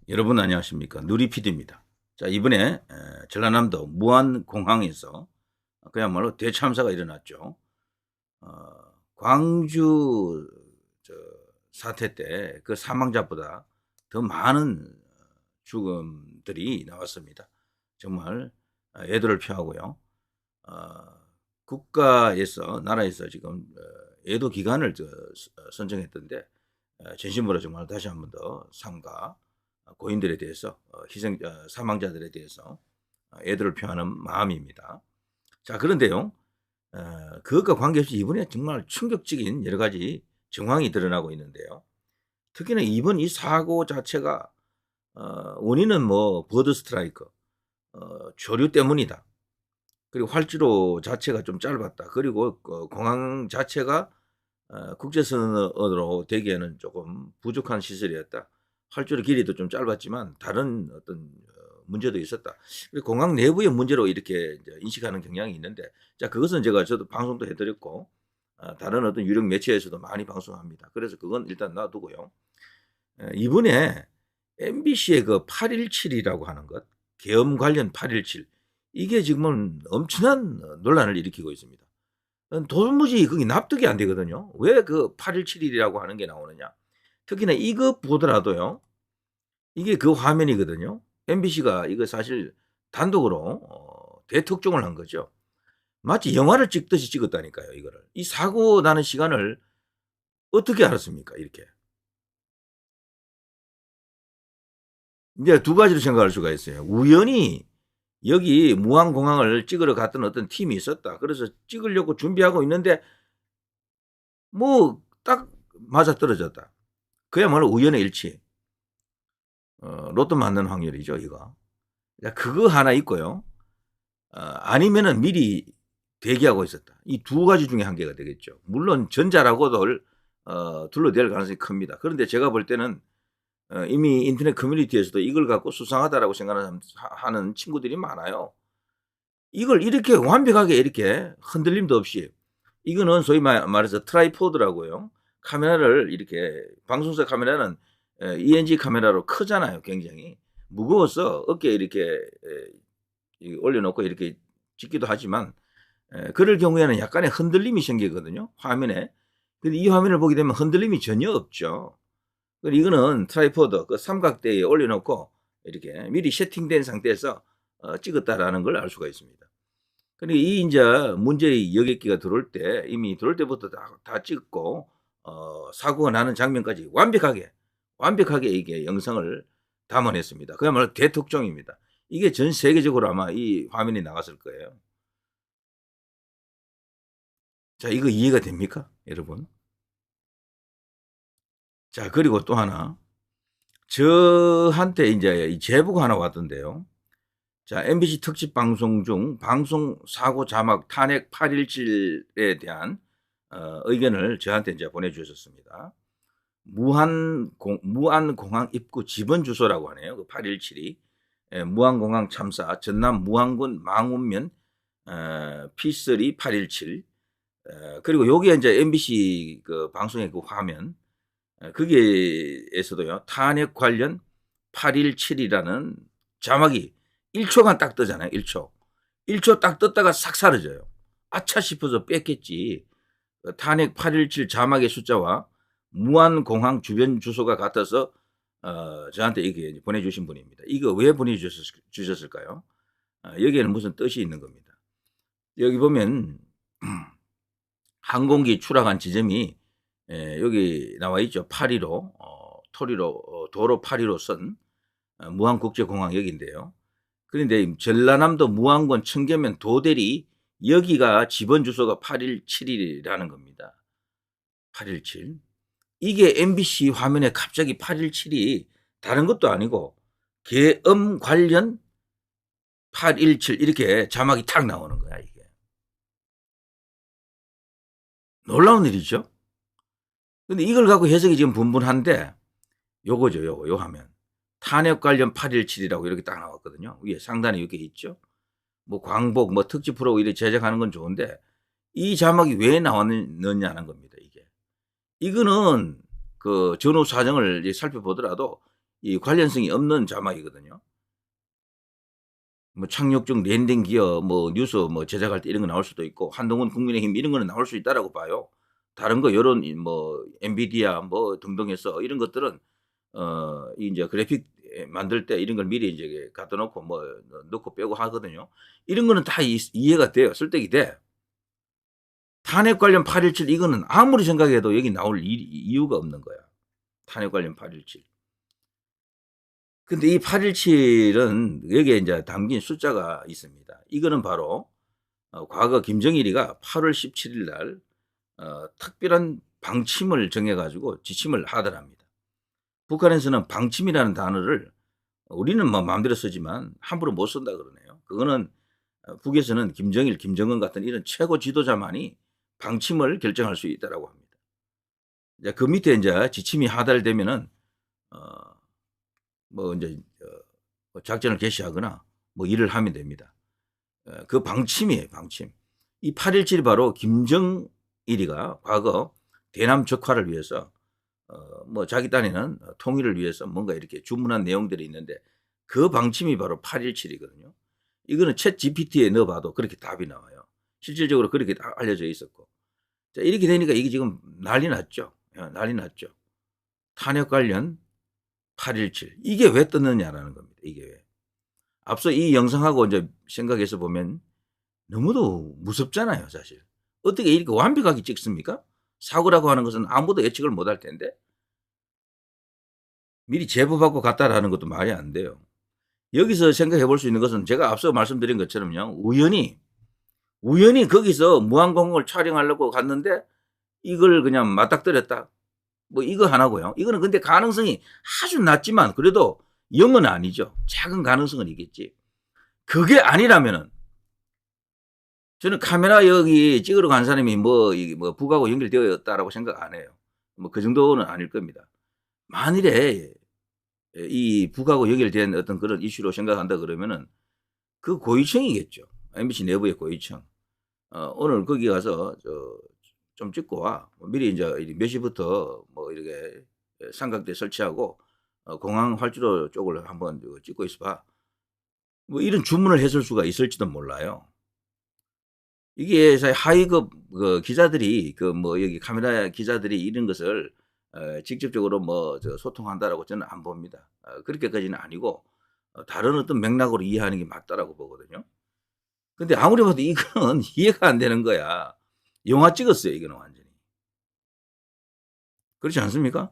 여러분 안녕하십니까. 누리PD입니다. 자, 이번에 전라남도 무안공항에서 그야말로 대참사가 일어났죠. 광주 저 사태 때 그 사망자보다 더 많은 죽음들이 나왔습니다. 정말 애도를 표하고요. 어, 국가에서 나라에서 지금 애도 기간을 선정했던데 진심으로 정말 다시 한 번 더 삼가 고인들에 대해서 희생 사망자들에 대해서 애도를 표하는 마음입니다. 자, 그런데요. 그것과 관계없이 이번에 정말 충격적인 여러 가지 정황이 드러나고 있는데요. 특히나 이번 이 사고 자체가 원인은 뭐 버드 스트라이크 조류 때문이다. 그리고 활주로 자체가 좀 짧았다. 그리고 공항 자체가 국제선으로 되기에는 조금 부족한 시설이었다. 활주로 길이도 좀 짧았지만 다른 어떤 문제도 있었다. 그리고 공항 내부의 문제로 이렇게 이제 인식하는 경향이 있는데, 자, 그것은 저도 방송도 해드렸고 다른 어떤 유력 매체에서도 많이 방송합니다. 그래서 그건 일단 놔두고요. 이번에 MBC의 그 8.17이라고 하는 것, 계엄 관련 8.17, 이게 지금은 엄청난 논란을 일으키고 있습니다. 도무지 그게 납득이 안 되거든요. 왜 그 8.17이라고 하는 게 나오느냐. 특히나 이거 보더라도요. 이게 그 화면이거든요. MBC가 이거 사실 단독으로 대특종을 한 거죠. 마치 영화를 찍듯이 찍었다니까요, 이거를. 이 사고 나는 시간을 어떻게 알았습니까, 이렇게. 이제 두 가지로 생각할 수가 있어요. 우연히 여기 무안공항을 찍으러 갔던 어떤 팀이 있었다. 그래서 찍으려고 준비하고 있는데 뭐 딱 맞아떨어졌다. 그야말로 우연의 일치. 로또 맞는 확률이죠, 이거. 그거 하나 있고요. 아니면은 미리 대기하고 있었다. 이 두 가지 중에 한 개가 되겠죠. 물론 전자라고도 둘러댈 가능성이 큽니다. 그런데 제가 볼 때는 이미 인터넷 커뮤니티에서도 이걸 갖고 수상하다라고 생각하는 친구들이 많아요. 이걸 이렇게 완벽하게 이렇게 흔들림도 없이, 이거는 소위 말해서 트라이포드라고요. 카메라를 이렇게, 방송사 카메라는 ENG 카메라로 크잖아요. 굉장히 무거워서 어깨에 이렇게 올려놓고 이렇게 찍기도 하지만, 그럴 경우에는 약간의 흔들림이 생기거든요, 화면에. 근데 이 화면을 보게 되면 흔들림이 전혀 없죠. 이거는 트라이포드 그 삼각대에 올려놓고 이렇게 미리 세팅된 상태에서 찍었다라는 걸 알 수가 있습니다. 그러니까 이 이제 문제의 여객기가 들어올 때, 이미 들어올 때부터 다 찍고 사고가 나는 장면까지 완벽하게 이게 영상을 담아냈습니다. 그야말로 대특종입니다. 이게 전 세계적으로 아마 이 화면이 나갔을 거예요. 자, 이거 이해가 됩니까, 여러분? 자, 그리고 또 하나, 저한테 이제 이 제보가 하나 왔던데요. 자, MBC 특집 방송 중 방송 사고 자막 탄핵 8.17에 대한 의견을 저한테 이제 보내주셨습니다. 무안공항 입구 지번 주소라고 하네요. 그 8.17이 무안공항 참사 전남 무안군 망운면 P3 8.17. 그리고 여기에 이제 MBC 그 방송의 그 화면, 거기에서도요, 탄핵 관련 8.17이라는 자막이 1초간 딱 뜨잖아요. 1초. 1초 딱 떴다가 싹 사라져요. 아차 싶어서 뺐겠지. 탄핵 8.17 자막의 숫자와 무안공항 주변 주소가 같아서 저한테 이게 보내주신 분입니다. 이거 왜 보내주셨을까요? 여기에는 무슨 뜻이 있는 겁니다. 여기 보면 항공기 추락한 지점이 여기 나와 있죠. 8.15 도로 8.15 선 무안국제공항 여기인데요. 그런데 전라남도 무안군 청계면 도대리 여기가 지번 주소가 8.17이라는 겁니다. 8.17. 이게 MBC 화면에 갑자기 8.17이 다른 것도 아니고 계엄 관련 8.17 이렇게 자막이 탁 나오는 거야, 이게. 놀라운 일이죠. 근데 이걸 갖고 해석이 지금 분분한데, 요거죠, 요 화면. 탄핵 관련 8.17이라고 이렇게 딱 나왔거든요. 위에 상단에 이렇게 있죠. 뭐 광복, 뭐 특집 프로 이렇게 제작하는 건 좋은데, 이 자막이 왜 나왔느냐는 겁니다, 이게. 이거는 그 전후 사정을 살펴보더라도 이 관련성이 없는 자막이거든요. 뭐 착륙 중 랜딩 기어 뭐 뉴스 뭐 제작할 때 이런 거 나올 수도 있고 한동훈 국민의힘 이런 거는 나올 수 있다라고 봐요. 다른 거 요런 뭐 엔비디아 뭐 등등 해서 이런 것들은 이제 그래픽 만들 때 이런 걸 미리 이제 갖다 놓고 뭐 넣고 빼고 하거든요. 이런 거는 다 이해가 돼요. 설득이 돼. 탄핵 관련 8.17 이거는 아무리 생각해도 여기 나올 이유가 없는 거야. 탄핵 관련 8.17. 근데 이 8.17은 여기에 이제 담긴 숫자가 있습니다. 이거는 바로 과거 김정일이가 8월 17일 날 특별한 방침을 정해가지고 지침을 하더랍니다. 북한에서는 방침이라는 단어를 우리는 뭐 마음대로 쓰지만 함부로 못 쓴다 그러네요. 그거는 북에서는 김정일, 김정은 같은 이런 최고 지도자만이 방침을 결정할 수 있다라고 합니다. 이제 그 밑에 이제 지침이 하달되면은 뭐 이제 작전을 개시하거나 뭐 일을 하면 됩니다. 그 방침이에요, 방침. 이 8.17이 바로 김정일이가 과거 대남 적화를 위해서 뭐 자기 딴에는 통일을 위해서 뭔가 이렇게 주문한 내용들이 있는데 그 방침이 바로 8.17이거든요. 이거는 챗 GPT에 넣어봐도 그렇게 답이 나와요. 실질적으로 그렇게 다 알려져 있었고. 자, 이렇게 되니까 이게 지금 난리 났죠. 난리 났죠. 탄핵 관련 8.17. 이게 왜 떴느냐라는 겁니다. 이게 왜. 앞서 이 영상하고 이제 생각해서 보면 너무도 무섭잖아요, 사실. 어떻게 이렇게 완벽하게 찍습니까? 사고라고 하는 것은 아무도 예측을 못할 텐데 미리 제보받고 갔다라는 것도 말이 안 돼요. 여기서 생각해 볼 수 있는 것은 제가 앞서 말씀드린 것처럼요. 우연히 거기서 무한공을 촬영하려고 갔는데 이걸 그냥 맞닥뜨렸다. 뭐 이거 하나고요. 이거는 근데 가능성이 아주 낮지만 그래도 0은 아니죠. 작은 가능성은 있겠지. 그게 아니라면은 저는 카메라 여기 찍으러 간 사람이 뭐 북하고 연결되어 있다라고 생각 안 해요. 뭐 그 정도는 아닐 겁니다. 만일에 이 북하고 연결된 어떤 그런 이슈로 생각한다 그러면은 그 고위층이겠죠. MBC 내부의 고위층. 오늘 거기 가서 좀 찍고 와. 미리 이제 몇 시부터 뭐 이렇게 삼각대 설치하고 공항 활주로 쪽을 한번 찍고 있어봐. 뭐 이런 주문을 했을 수가 있을지도 몰라요. 이게 하위급 기자들이 뭐 여기 카메라 기자들이 이런 것을 직접적으로 뭐 소통한다라고 저는 안 봅니다. 그렇게까지는 아니고 다른 어떤 맥락으로 이해하는 게 맞다라고 보거든요. 근데 아무리 봐도 이거는 이해가 안 되는 거야. 영화 찍었어요, 이거는 완전히. 그렇지 않습니까?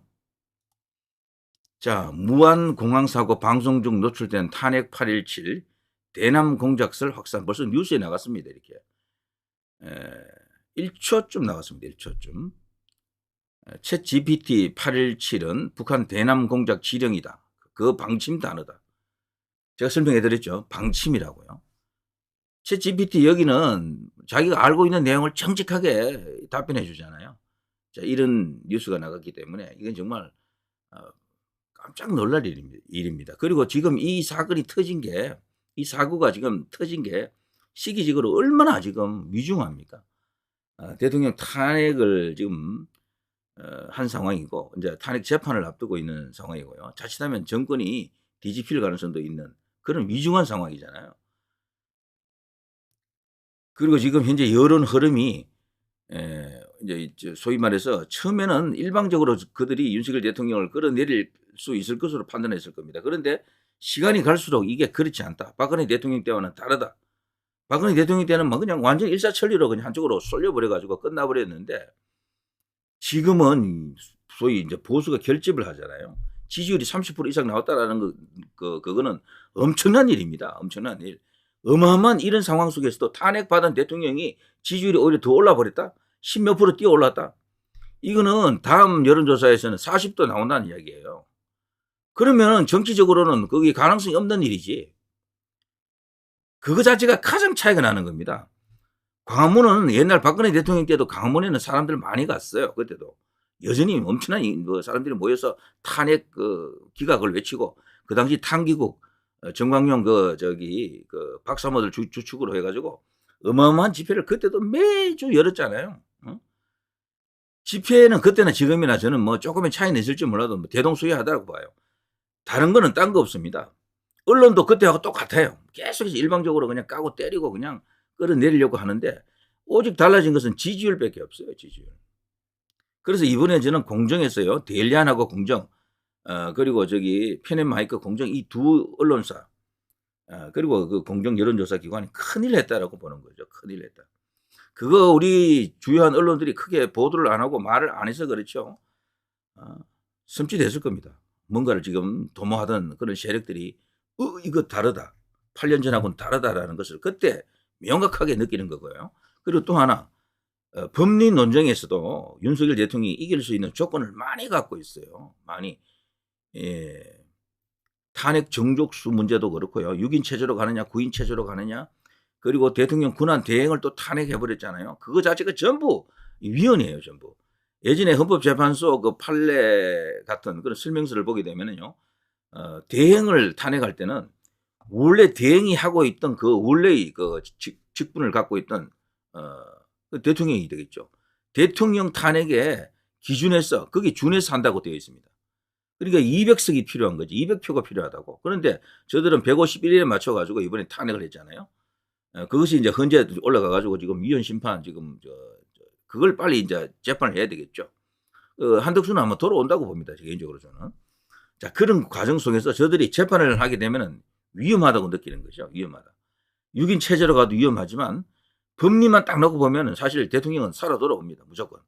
자, 무안공항사고 방송 중 노출된 탄핵 8.17 대남 공작설 확산. 벌써 뉴스에 나갔습니다, 이렇게. 1초쯤 나갔습니다, 1초쯤. 챗 GPT 8.17은 북한 대남 공작 지령이다. 그 방침 단어다. 제가 설명해 드렸죠. 방침이라고요. 챗 GPT 여기는 자기가 알고 있는 내용을 정직하게 답변해 주잖아요. 자, 이런 뉴스가 나갔기 때문에 이건 정말 깜짝 놀랄 일입니다. 그리고 지금 이 사건이 터진 게, 이 사고가 지금 터진 게 시기적으로 얼마나 지금 위중합니까? 대통령 탄핵을 지금 한 상황이고 이제 탄핵 재판을 앞두고 있는 상황이고요. 자칫하면 정권이 뒤집힐 가능성도 있는 그런 위중한 상황이잖아요. 그리고 지금 현재 여론 흐름이 이제 소위 말해서 처음에는 일방적으로 그들이 윤석열 대통령을 끌어내릴 수 있을 것으로 판단했을 겁니다. 그런데 시간이 갈수록 이게 그렇지 않다. 박근혜 대통령 때와는 다르다. 박근혜 대통령 때는 뭐 그냥 완전 일사천리로 그냥 한쪽으로 쏠려버려가지고 끝나버렸는데 지금은 소위 이제 보수가 결집을 하잖아요. 지지율이 30% 이상 나왔다라는 그거는 엄청난 일입니다. 엄청난 일. 어마어마한 이런 상황 속에서도 탄핵받은 대통령이 지지율이 오히려 더 올라버렸다. 10몇 프로 뛰어 올랐다. 이거는 다음 여론조사에서는 40도 나온다는 이야기예요. 그러면 정치적으로는 그게 가능성이 없는 일이지. 그거 자체가 가장 차이가 나는 겁니다. 광화문은 옛날 박근혜 대통령 때도 광화문에는 사람들 많이 갔어요. 그때도. 여전히 엄청난 사람들이 모여서 탄핵 기각을 외치고 그 당시 탄기국 정광용 박사모들 주축으로 해가지고 어마어마한 집회를 그때도 매주 열었잖아요. 집회는 그때나 지금이나 저는 뭐 조금의 차이는 있을지 몰라도 뭐 대동소이하다고 봐요. 다른 거는 딴 거 없습니다. 언론도 그때하고 똑같아요. 계속해서 일방적으로 그냥 까고 때리고 그냥 끌어내리려고 하는데 오직 달라진 것은 지지율밖에 없어요. 지지율. 그래서 이번에 저는 공정에서요. 데일리안하고 공정 그리고 저기 편앤마이크 공정 이 두 언론사 그리고 그 공정 여론조사 기관이 큰일 했다라고 보는 거죠. 큰일 했다. 그거 우리 주요한 언론들이 크게 보도를 안 하고 말을 안 해서 그렇죠. 섬찟했을 겁니다. 뭔가를 지금 도모하던 그런 세력들이 이거 다르다. 8년 전하고는 다르다라는 것을 그때 명확하게 느끼는 거고요. 그리고 또 하나 법리 논쟁에서도 윤석열 대통령이 이길 수 있는 조건을 많이 갖고 있어요. 많이. 예. 탄핵 정족수 문제도 그렇고요. 6인 체제로 가느냐 9인 체제로 가느냐 그리고 대통령 권한 대행을 또 탄핵해버렸잖아요. 그거 자체가 전부 위헌이에요. 전부. 예전에 헌법재판소 그 판례 같은 그런 설명서를 보게 되면은요. 대행을 탄핵할 때는 원래 대행이 하고 있던 그 원래의 그 직분을 갖고 있던 그 대통령이 되겠죠. 대통령 탄핵에 기준에서 거기 준해서 한다고 되어 있습니다. 그러니까 200석이 필요한 거지. 200표가 필요하다고. 그런데 저들은 151일에 맞춰가지고 이번에 탄핵을 했잖아요. 그것이 이제 헌재 올라가가지고 지금 위헌 심판 지금 그걸 빨리 이제 재판을 해야 되겠죠. 한덕수는 아마 돌아온다고 봅니다. 개인적으로 저는. 자, 그런 과정 속에서 저들이 재판을 하게 되면은 위험하다고 느끼는 거죠. 위험하다. 6인 체제로 가도 위험하지만 법리만 딱 놓고 보면은 사실 대통령은 살아 돌아옵니다. 무조건.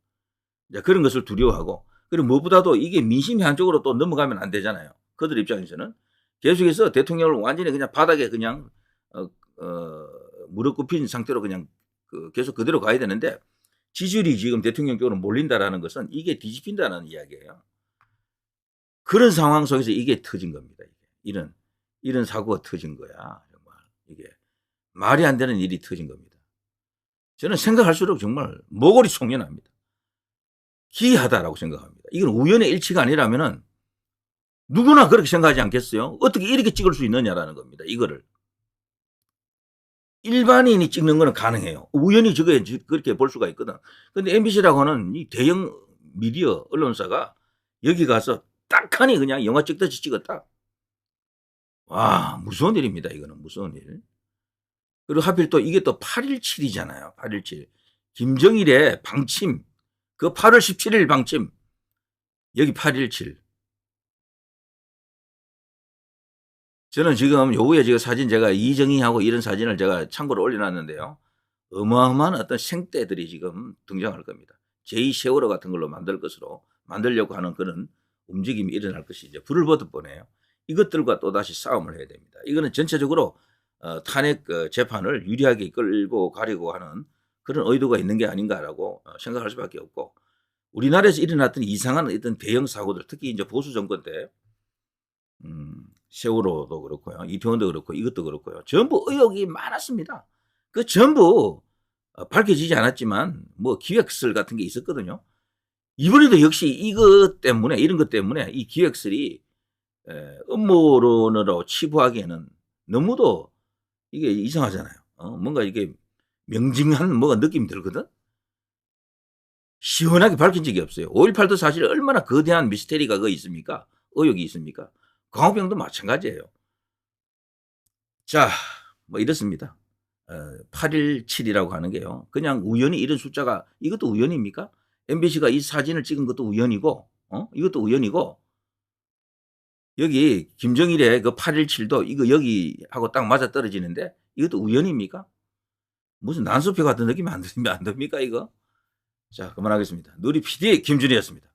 자, 그런 것을 두려워하고 그리고 무엇보다도 이게 민심이 한쪽으로 또 넘어가면 안 되잖아요. 그들 입장에서는 계속해서 대통령을 완전히 그냥 바닥에 그냥 무릎 꿇힌 상태로 그냥 계속 그대로 가야 되는데 지지율이 지금 대통령 쪽으로 몰린다라는 것은 이게 뒤집힌다는 이야기예요. 그런 상황 속에서 이게 터진 겁니다. 이런 사고가 터진 거야. 정말 이게 말이 안 되는 일이 터진 겁니다. 저는 생각할수록 정말 모골이 송연합니다. 기이하다라고 생각합니다. 이건 우연의 일치가 아니라면은 누구나 그렇게 생각하지 않겠어요? 어떻게 이렇게 찍을 수 있느냐라는 겁니다. 이거를. 일반인이 찍는 거는 가능해요. 우연히 저게 그렇게 볼 수가 있거든. 근데 MBC라고 하는 이 대형 미디어 언론사가 여기 가서 딱하니 그냥 영화 찍듯이 찍었다. 와, 무서운 일입니다. 이거는 무서운 일. 그리고 하필 또 이게 또 8.17이잖아요. 8.17. 김정일의 방침. 그 8월 17일 방침. 여기 8.17. 저는 지금 요후에 제가 사진 제가 이정희하고 이런 사진을 제가 참고로 올려놨는데요. 어마어마한 어떤 생떼들이 지금 등장할 겁니다. 제2세월호 같은 걸로 만들려고 하는 그런 움직임이 일어날 것이 이제 불을 보듯 보네요. 이것들과 또다시 싸움을 해야 됩니다. 이거는 전체적으로 탄핵 재판을 유리하게 끌고 가려고 하는 그런 의도가 있는 게 아닌가라고 생각할 수밖에 없고 우리나라에서 일어났던 이상한 어떤 대형 사고들 특히 이제 보수 정권 때 세월호도 그렇고요. 이태원도 그렇고 이것도 그렇고요. 전부 의혹이 많았습니다. 그 전부 밝혀지지 않았지만 뭐 기획설 같은 게 있었거든요. 이번에도 역시 이것 때문에 이런 것 때문에 이 기획설이 음모론으로 치부하기에는 너무도 이게 이상하잖아요. 뭔가 이게 명징한 뭐가 느낌이 들거든. 시원하게 밝힌 적이 없어요. 5.18도 사실 얼마나 거대한 미스테리가 있습니까? 의혹이 있습니까? 광우병도 마찬가지예요. 자, 뭐 이렇습니다. 8.17이라고 하는 게요. 그냥 우연히 이런 숫자가 이것도 우연입니까? MBC가 이 사진을 찍은 것도 우연이고 이것도 우연이고 여기 김정일의 그 8.17도 이거 여기하고 딱 맞아 떨어지는데 이것도 우연입니까? 무슨 난수표 같은 느낌이 안 듭니까 이거? 자, 그만하겠습니다. 누리 PD 김준희였습니다.